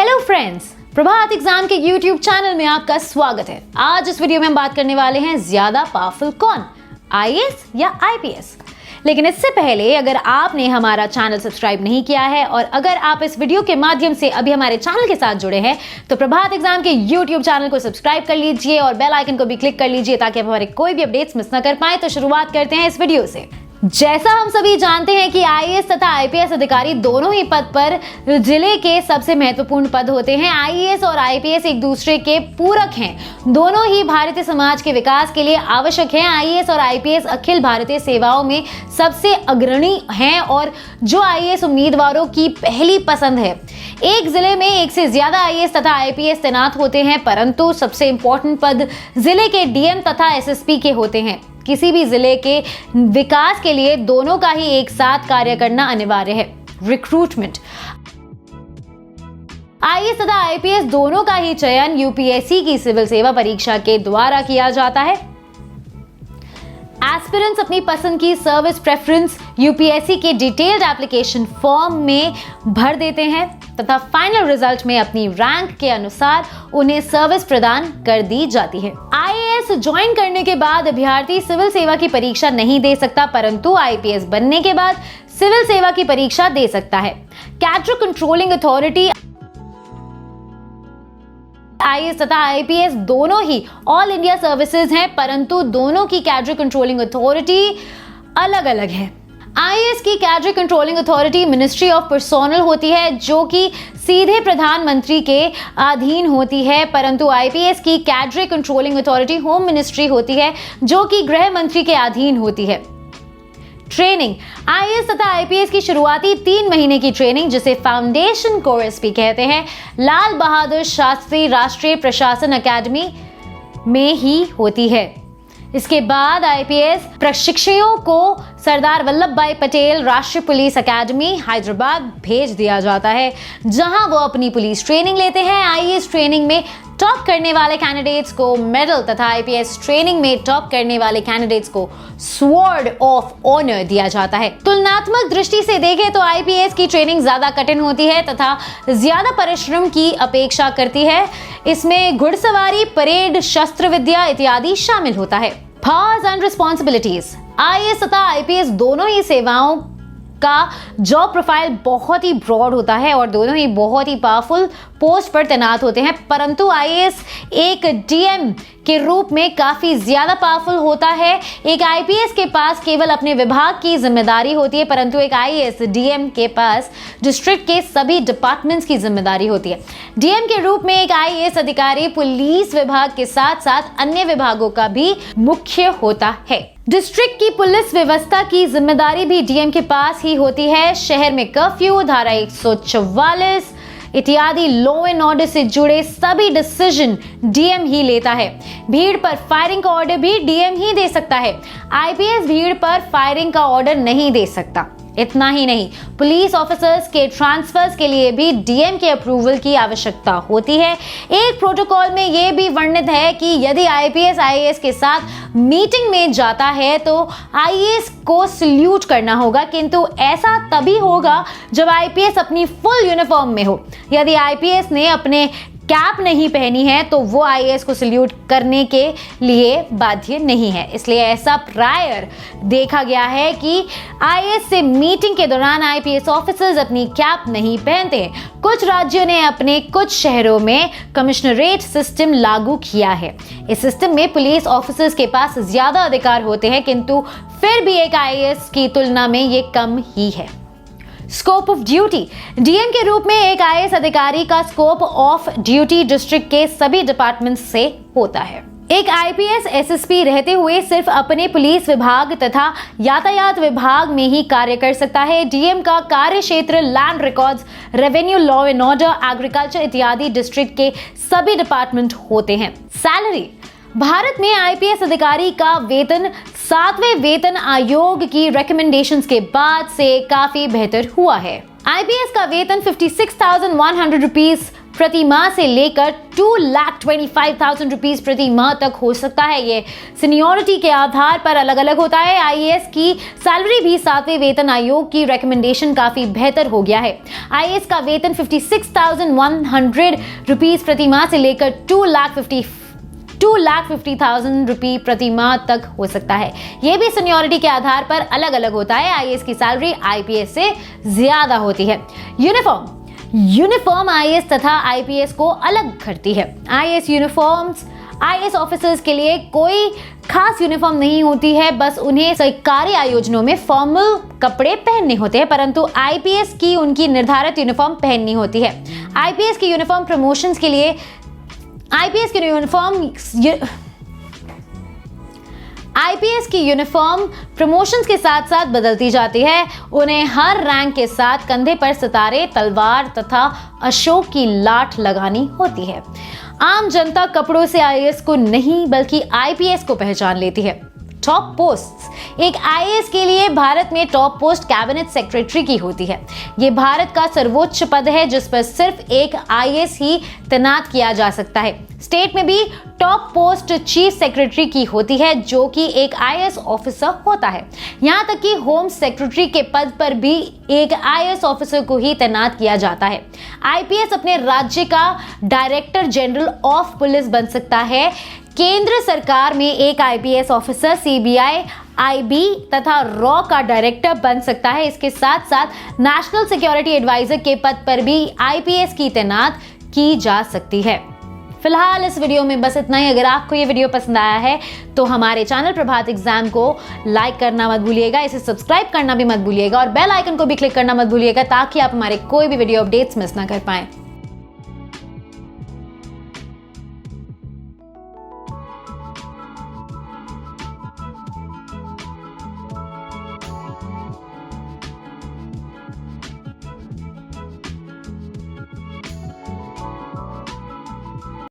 Hello friends, प्रभात exam के YouTube channel में आपका स्वागत है। आज इस वीडियो में हम बात करने वाले हैं ज्यादा पावरफुल कौन, IAS या IPS। लेकिन इससे पहले अगर आपने हमारा चैनल सब्सक्राइब नहीं किया है और अगर आप इस वीडियो के माध्यम से अभी हमारे चैनल के साथ जुड़े हैं तो प्रभात एग्जाम के YouTube चैनल को सब्सक्राइब कर लीजिए और बेल आइकन को भी क्लिक कर लीजिए ताकि आप हमारे कोई भी अपडेट्स मिस ना कर पाए। तो शुरुआत करते हैं इस वीडियो से। जैसा हम सभी जानते हैं कि IAS तथा IPS अधिकारी दोनों ही पद पर जिले के सबसे महत्वपूर्ण पद होते हैं। IAS और IPS एक दूसरे के पूरक हैं। दोनों ही भारतीय समाज के विकास के लिए आवश्यक हैं। IAS और IPS अखिल भारतीय सेवाओं में सबसे अग्रणी हैं और जो IAS उम्मीदवारों की पहली पसंद है। एक जिले में एक से ज्यादा IAS तथा IPS तैनात होते हैं, परंतु सबसे इंपॉर्टेंट पद जिले के DM तथा SSP के होते हैं। किसी भी जिले के विकास के लिए दोनों का ही एक साथ कार्य करना अनिवार्य है। रिक्रूटमेंट, IAS तथा IPS दोनों का ही चयन UPSC की सिविल सेवा परीक्षा के द्वारा किया जाता है। एस्पिरेंट्स अपनी पसंद की सर्विस प्रेफरेंस UPSC के डिटेल्ड एप्लीकेशन फॉर्म में भर देते हैं तथा फाइनल रिजल्ट में अपनी रैंक के अनुसार उन्हें सर्विस प्रदान कर दी जाती है। IAS ज्वाइन करने के बाद अभ्यर्थी सिविल सेवा की परीक्षा नहीं दे सकता, परंतु IPS बनने के बाद सिविल सेवा की परीक्षा दे सकता है। कैडर कंट्रोलिंग अथॉरिटी IAS तथा IPS दोनों ही ऑल इंडिया सर्विसेज हैं, परंतु दोनों की कैडर कंट्रोलिंग अथॉरिटी अलग अलग है। IAS की cadre controlling authority ministry of personnel होती है जो कि सीधे प्रधानमंत्री के अधीन होती है, परंतु IPS की cadre controlling authority home ministry होती है जो कि गृह मंत्री के अधीन होती है। ट्रेनिंग, IAS तथा IPS की शुरुआती 3 महीने की ट्रेनिंग जिसे फाउंडेशन कोर्स भी कहते हैं, लाल बहादुर शास्त्री राष्ट्रीय प्रशासन अकादमी में ही होती है। इसके बाद IPS प्रशिक्षुओं को सरदार वल्लभ भाई पटेल राष्ट्रीय पुलिस अकादमी हैदराबाद भेज दिया जाता है, जहां वो अपनी पुलिस ट्रेनिंग लेते हैं। IAS ट्रेनिंग में टॉप करने वाले कैंडिडेट्स को मेडल तथा IPS ट्रेनिंग में टॉप करने वाले कैंडिडेट्स को स्वॉर्ड ऑफ ऑनर दिया जाता है। तुलनात्मक दृष्टि से देखें तो IPS की ट्रेनिंग ज्यादा कठिन होती है तथा ज्यादा परिश्रम की अपेक्षा करती है। इसमें घुड़सवारी, परेड, शस्त्र विद्या इत्यादि शामिल होता है। पावर्स एंड रिस्पॉन्सिबिलिटीज, IAS तथा IPS दोनों ही सेवाओं का जॉब प्रोफाइल बहुत ही ब्रॉड होता है और दोनों ही बहुत ही पावरफुल पोस्ट पर तैनात होते हैं, परंतु IAS एक DM के रूप में काफी ज्यादा पावरफुल होता है। एक IPS के पास केवल अपने विभाग की जिम्मेदारी होती है, परंतु एक IAS DM के पास डिस्ट्रिक्ट के सभी डिपार्टमेंट्स की जिम्मेदारी होती है। DM के रूप में एक IAS अधिकारी पुलिस विभाग के साथ साथ अन्य विभागों का भी मुख्य होता है। डिस्ट्रिक्ट की पुलिस व्यवस्था की जिम्मेदारी भी DM के पास ही होती है। शहर में कर्फ्यू, धारा 144 इत्यादि लॉ एंड ऑर्डर से जुड़े सभी डिसीजन DM ही लेता है। भीड़ पर फायरिंग का ऑर्डर भी DM ही दे सकता है। IPS भीड़ पर फायरिंग का ऑर्डर नहीं दे सकता। इतना ही नहीं, पुलिस ऑफिसर्स के ट्रांसफर्स के लिए भी DM के अप्रूवल की आवश्यकता होती है। एक प्रोटोकॉल में यह भी वर्णित है कि यदि IPS IAS के साथ मीटिंग में जाता है तो IAS को सल्यूट करना होगा, किंतु ऐसा तभी होगा जब IPS अपनी फुल यूनिफॉर्म में हो। यदि IPS ने अपने कैप नहीं पहनी है तो वो IAS को सल्यूट करने के लिए बाध्य नहीं है। इसलिए ऐसा प्रायर देखा गया है कि IAS से मीटिंग के दौरान IPS ऑफिसर्स अपनी कैप नहीं पहनते हैं। कुछ राज्यों ने अपने कुछ शहरों में कमिश्नरेट सिस्टम लागू किया है। इस सिस्टम में पुलिस ऑफिसर्स के पास ज्यादा अधिकार होते हैं, किंतु फिर भी एक IAS की तुलना में ये कम ही है। स्कोप ऑफ ड्यूटी, DM के रूप में एक IAS अधिकारी का स्कोप ऑफ ड्यूटी डिस्ट्रिक्ट के सभी डिपार्टमेंट से होता है। एक IPS SSP रहते हुए सिर्फ अपने पुलिस विभाग तथा यातायात विभाग में ही कार्य कर सकता है। DM का कार्य क्षेत्र land records, revenue, law and order, agriculture इत्यादि डिस्ट्रिक्ट के सभी डिपार्टमेंट होते हैं। सैलरी, भारत में IPS अधिकारी का वेतन 7वें वेतन आयोग की रिकमेंडेशंस के बाद से काफी बेहतर हुआ है। IPS का वेतन 56,100 रुपीस प्रति माह से लेकर 2,25,000 रुपीज प्रति माह तक हो सकता है। ये सीनियरिटी के आधार पर अलग अलग होता है। आईएएस की सैलरी भी 7वें वेतन आयोग की रिकमेंडेशन काफी बेहतर हो गया है। आईएएस का वेतन 56,100 रुपीज प्रति माह से लेकर 2,50,000 रुपये प्रति माह तक हो सकता है। यह भी सीनियरिटी के आधार पर अलग अलग होता है। आईएएस की सैलरी आईपीएस से ज्यादा होती है। यूनिफॉर्म आईएएस तथा आईपीएस को अलग करती है। आईएएस ऑफिसर्स के लिए कोई खास यूनिफॉर्म नहीं होती है, बस उन्हें सरकारी आयोजनों में फॉर्मल कपड़े पहनने होते हैं, परंतु आईपीएस की उनकी निर्धारित यूनिफॉर्म पहननी होती है। आईपीएस की यूनिफॉर्म प्रमोशंस के लिए आईपीएस की यूनिफॉर्म प्रमोशंस के साथ साथ बदलती जाती है। उन्हें हर रैंक के साथ कंधे पर सितारे, तलवार तथा अशोक की लाठ लगानी होती है। आम जनता कपड़ों से आईएएस को नहीं बल्कि आईपीएस को पहचान लेती है। Top post. एक आईएएस के लिए भारत में टॉप पोस्ट कैबिनेट सेक्रेटरी की होती है। यह भारत का सर्वोच्च पद है जिस पर सिर्फ एक आईएएस ही तैनात किया जा सकता है। स्टेट में भी टॉप पोस्ट चीफ सेक्रेटरी की होती है जो कि एक आईएएस ऑफिसर होता है। यहां तक कि होम सेक्रेटरी के पद पर भी एक आईएएस ऑफिसर को ही तैनात किया जाता है। आईपीएस अपने राज्य का डायरेक्टर जनरल ऑफ पुलिस बन सकता है। केंद्र सरकार में एक आईपीएस ऑफिसर सीबीआई, आईबी तथा रॉ का डायरेक्टर बन सकता है। इसके साथ साथ नेशनल सिक्योरिटी एडवाइजर के पद पर भी आईपीएस की तैनात की जा सकती है। फिलहाल इस वीडियो में बस इतना ही। अगर आपको ये वीडियो पसंद आया है तो हमारे चैनल प्रभात एग्जाम को लाइक करना मत भूलिएगा, इसे सब्सक्राइब करना भी मत भूलिएगा और बेल आइकन को भी क्लिक करना मत भूलिएगा ताकि आप हमारे कोई भी वीडियो अपडेट्स मिस ना कर पाएं।